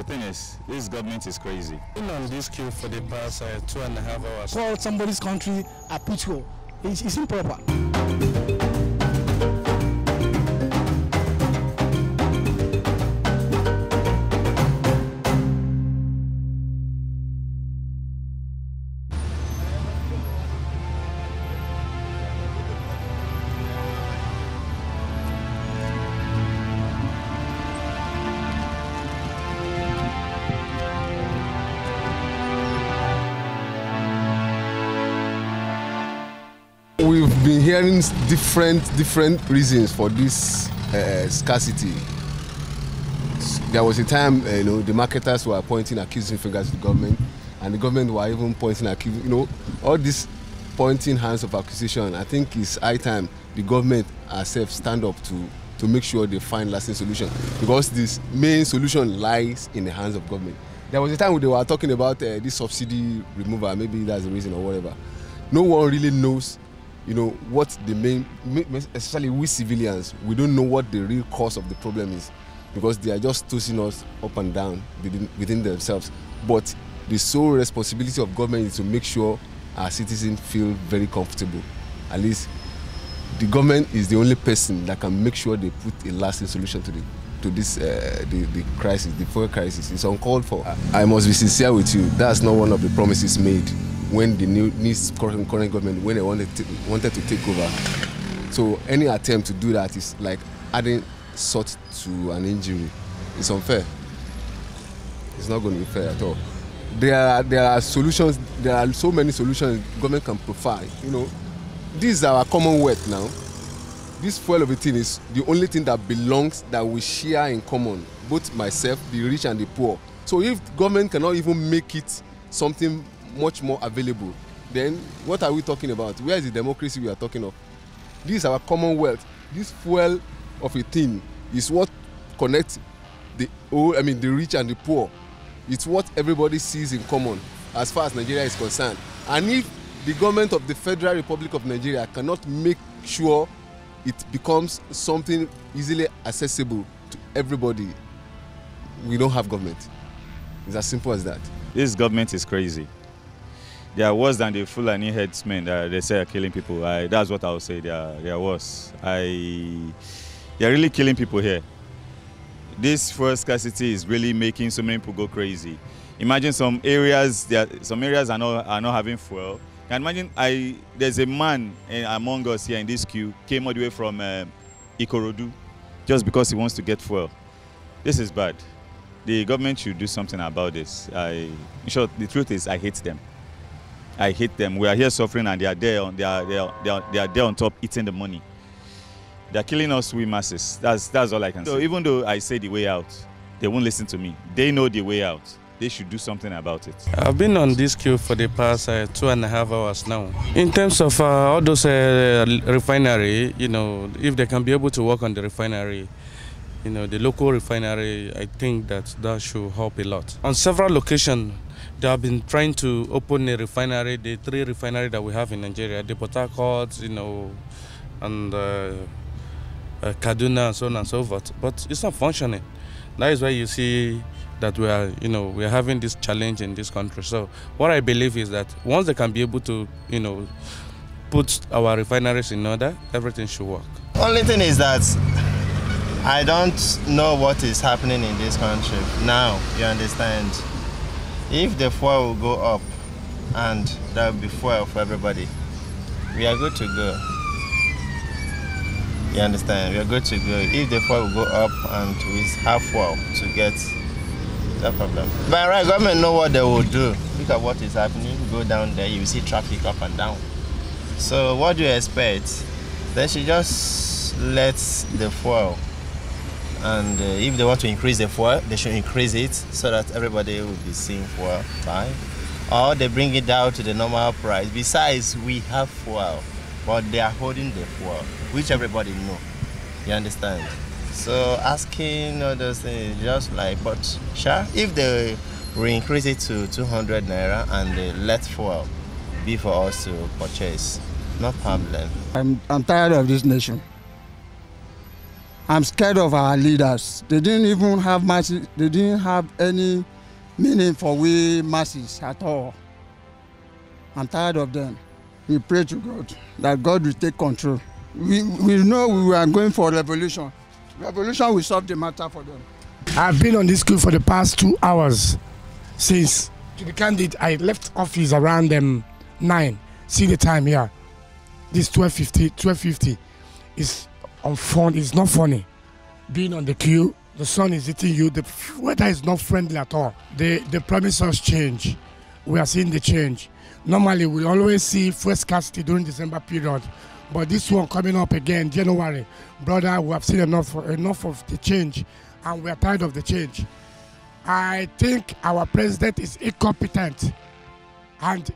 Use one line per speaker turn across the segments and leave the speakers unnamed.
thing is, this government is crazy.
Been on this queue for the past 2.5 hours.
Call somebody's country a putschko. It's improper.
We've been hearing different reasons for this scarcity. There was a time, the marketers were pointing accusing fingers at the government, and the government were even pointing accusing. All this pointing hands of accusation. I think it's high time the government herself stand up to make sure they find lasting solution, because this main solution lies in the hands of government. There was a time when they were talking about this subsidy removal. Maybe that's the reason or whatever. No one really knows. What the main, especially we civilians, we don't know what the real cause of the problem is, because they are just tossing us up and down within themselves. But the sole responsibility of government is to make sure our citizens feel very comfortable. At least the government is the only person that can make sure they put a lasting solution to this the crisis, the fuel crisis. It's uncalled for. I must be sincere with you. That's not one of the promises made when the current government, when they wanted to take over. So any attempt to do that is like adding salt to an injury. It's unfair. It's not going to be fair at all. There are solutions. There are so many solutions government can provide. This is our commonwealth now. This fuel of a thing is the only thing that belongs, that we share in common, both myself, the rich and the poor. So if government cannot even make it something much more available, then what are we talking about? Where is the democracy we are talking of? This is our commonwealth. This fuel of a thing is what connects the rich and the poor. It's what everybody sees in common as far as Nigeria is concerned. And if the government of the Federal Republic of Nigeria cannot make sure it becomes something easily accessible to everybody, we don't have government. It's as simple as that.
This government is crazy. They are worse than the Fulani headsmen that they say are killing people. That's what I would say. They are worse. They are really killing people here. This fuel scarcity is really making so many people go crazy. Imagine some areas are not having fuel. And imagine there's a man among us here in this queue came all the way from Ikorodu just because he wants to get fuel. This is bad. The government should do something about this. In short, the truth is, I hate them. I hate them. We are here suffering, and they are there on top eating the money. They are killing us, we masses. That's all I can say. So even though I say the way out, they won't listen to me. They know the way out. They should do something about it.
I've been on this queue for the past 2.5 hours now. In terms of all those refinery, if they can be able to work on the refinery, the local refinery, I think that should help a lot. On several locations, they have been trying to open a refinery, the 3 refineries that we have in Nigeria, the Port Harcourt, and Kaduna, and so on and so forth. But it's not functioning. That is why you see that we are having this challenge in this country. So what I believe is that once they can be able to, put our refineries in order, everything should work.
Only thing is that I don't know what is happening in this country now. You understand? If the fuel will go up, and there will be fuel for everybody, we are good to go. You understand? We are good to go. If the fuel will go up and we have fuel to get, no problem. By right, government know what they will do. Look at what is happening. Go down there, you see traffic up and down. So what do you expect? They should just let the fuel. And if they want to increase the fuel, they should increase it so that everybody will be seeing fuel fine. Or they bring it down to the normal price. Besides, we have fuel, but they are holding the fuel, which everybody know. You understand? So asking all those things, just like, but sure, if they will increase it to 200 naira and they let fuel be for us to purchase, no problem.
I'm tired of this nation.
I'm scared of our leaders. They didn't even have much, they didn't have any meaning for we masses at all. I'm tired of them. We pray to God that God will take control. We know we are going for revolution. Revolution will solve the matter for them.
I've been on this school for the past 2 hours since, to be candid, I left office around 9. See the time here. This 12:50 is unfun. It's not funny. Being on the queue, the sun is hitting you. The weather is not friendly at all. They promise us change. We are seeing the change. Normally, we always see fuel scarcity during December period, but this one coming up again, January, brother, we have seen enough of the change, and we are tired of the change. I think our president is incompetent, and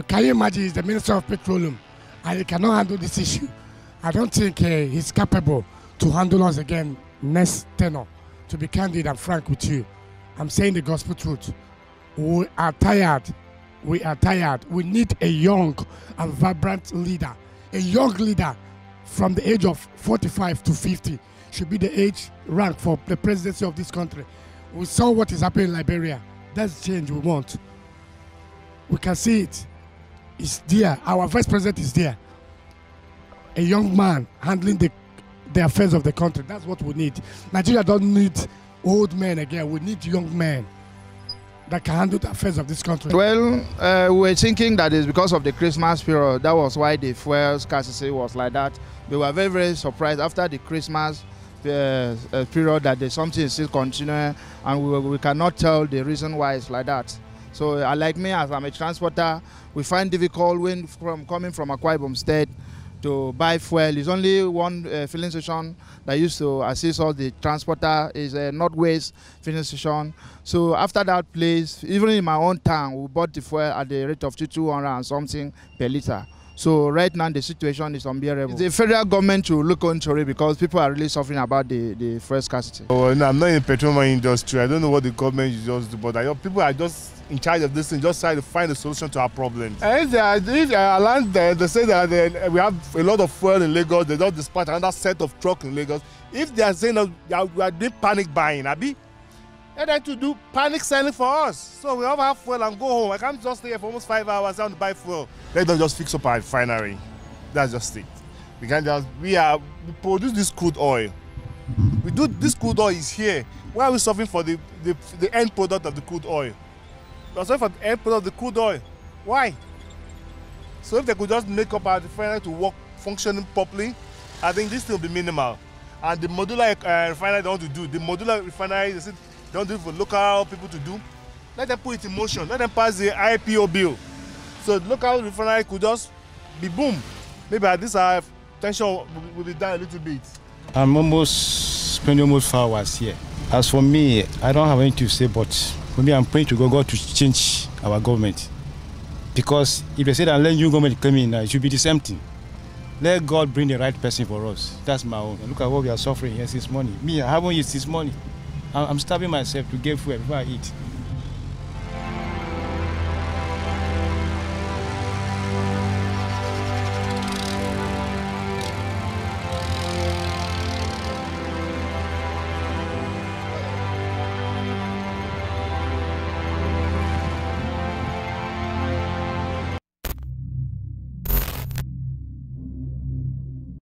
can you imagine he's the Minister of Petroleum, and he cannot handle this issue. I don't think he's capable to handle us again next tenor. To be candid and frank with you, I'm saying the gospel truth. We are tired. We are tired. We need a young and vibrant leader. A young leader from the age of 45 to 50 should be the age rank for the presidency of this country. We saw what is happening in Liberia. That's the change we want. We can see it. It's there. Our vice president is there. A young man handling the affairs of the country. That's what we need. Nigeria don't need old men again. We need young men that can handle the affairs of this country.
Well, we were thinking that it's because of the Christmas period. That was why the fuel scarcity was like that. We were very, very surprised after the Christmas period that there's something still continuing, and we cannot tell the reason why it's like that. So, like me, as I'm a transporter, we find difficult when coming from Akwa Ibom State to buy fuel. It's only one filling station that used to assist all the transporter, is a Northwest filling station. So after that place, even in my own town, we bought the fuel at the rate of 200 and something per liter. So right now the situation is unbearable. The federal government to look into it because people are really suffering about the fuel scarcity.
Oh, no, I'm not in the petroleum industry. I don't know what the government is just do, but people are just in charge of this thing, just trying to find a solution to our problems. And if they are land there, they say that we have a lot of fuel in Lagos, they don't dispatch another set of truck in Lagos. If they are saying that we are doing panic buying, Abi, they're trying to do panic selling for us. So we all have fuel and go home. I can't just stay here for almost 5 hours and buy fuel. They don't just fix up our refinery. That's just it. We produce this crude oil. This crude oil is here. Why are we suffering for the end product of the crude oil? We're suffering for the end product of the crude oil. Why? So if they could just make up our refinery to work functioning properly, I think this thing will be minimal. And the modular refinery they want to do, the modular refinery, they don't do it for local people to do. Let them put it in motion. Let them pass the IPO bill. So the local refinery could just be boom. Maybe at this tension will be down a little bit. I'm spending almost 4 hours here. As for me, I don't have anything to say, but for me, I'm praying to God to change our government. Because if they say that let new government come in, it should be the same thing. Let God bring the right person for us. That's my own. Look at what we are suffering here since morning. Me, I haven't eaten this morning. I'm starving myself to get food before I eat.